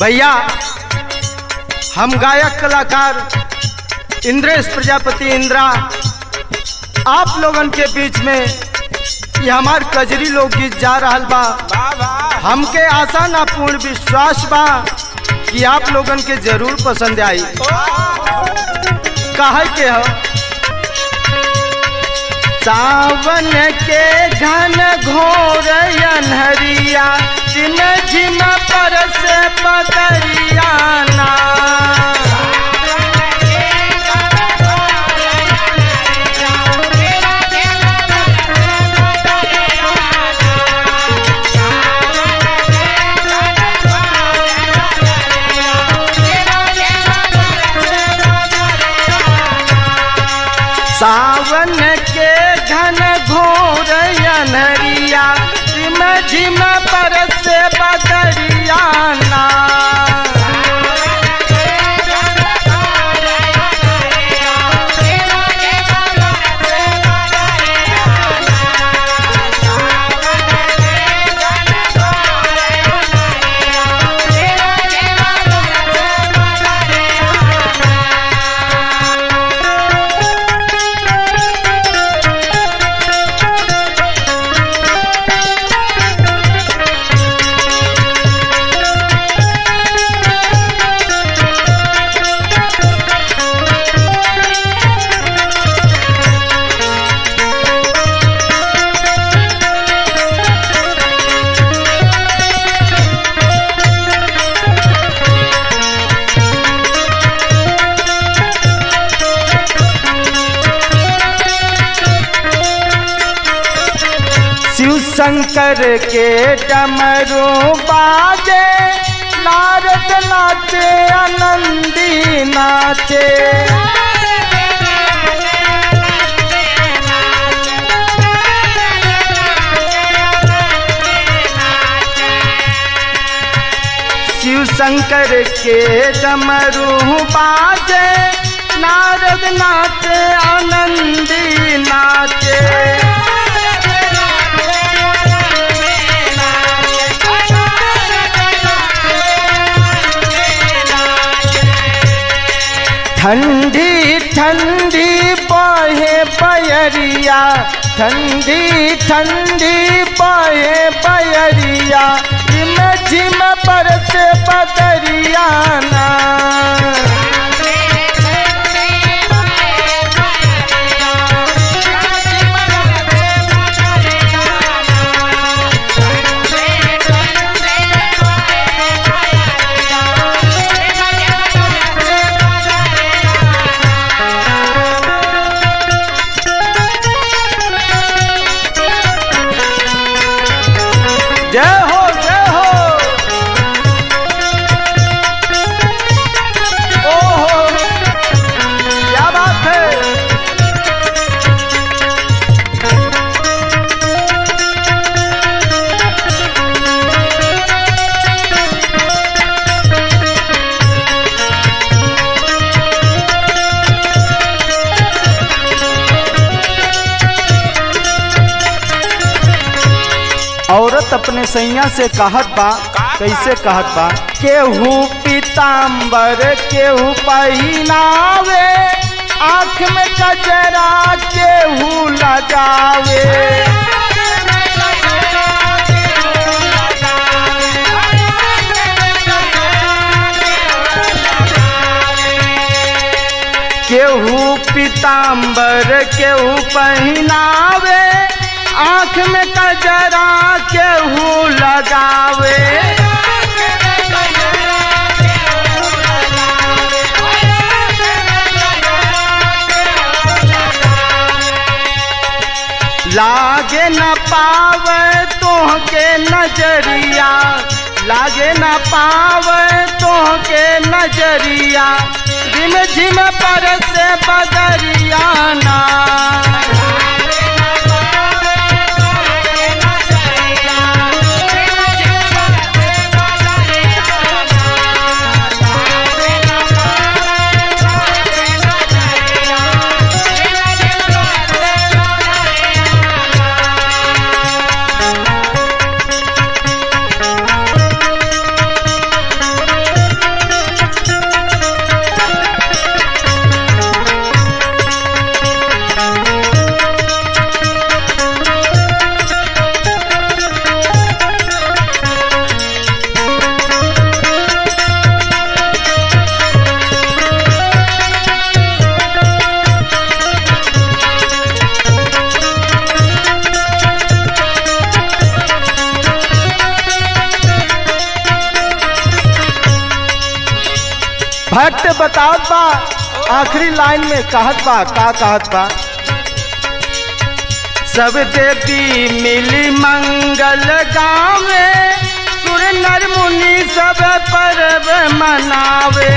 भैया हम गायक कलाकार इंद्रेश प्रजापति इंद्रा आप लोगन के बीच में ये हमार कजरी लोकगीत जा रहा बा। हमके आशा ना पूर्ण विश्वास बा कि आप लोगन के जरूर पसंद आई। कहे के हो सावन के घन घोर अन्हरिया जिन जिन पर से बदरिया ना सावन के घन घोर अन्हरिया झिम झिम पर से बदरिया ना शिव शंकर के डमरू बाजे नारद नाचे आनंदी नाचे शिव शंकर के डमरू बाजे नारद नाचे आनंदी नाचे ठंडी ठंडी बहे बयरिया ठंडी ठंडी बहे बयरिया झिम झिम पर से बदरिया ना जय हो जय हो। ओहो क्या बात है। औरत अपने सैया से कहत बा, कैसे कहत बा, केहू पीताम्बर केहू पहिनावे आँख में कजरा केहू लगावे केहू पीताम्बर केहू पहिनावे आँख में कजरा केहू लगावे लागे न पावे तोहके नजरिया लागे न पावे तोहके नजरिया झिम झिम पर से बदरिया ना भक्त बतावत बा आखिरी लाइन में कहत बा का कहत बा सब देवी मिली मंगल गावे सुर नर मुनि सब पर्व मनावे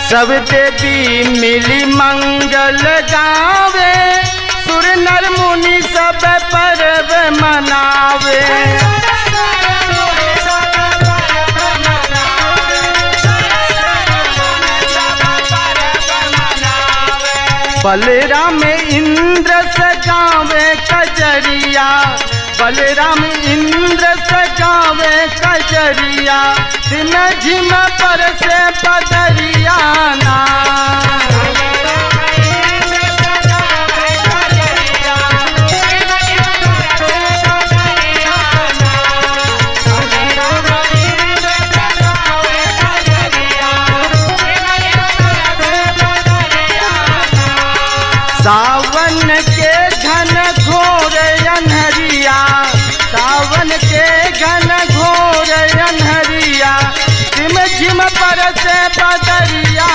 सब देवी मिली मंगल गावे सुर नर मुनि सब पर्व मनावे बलराम इंद्र से गावे कजरिया बलराम इंद्र से गावे कजरिया दिन झिम पर से बदरिया ना सावन के घन घोर अनहरिया सावन के घन घोर अनहरिया झिम झिम पर से बदरिया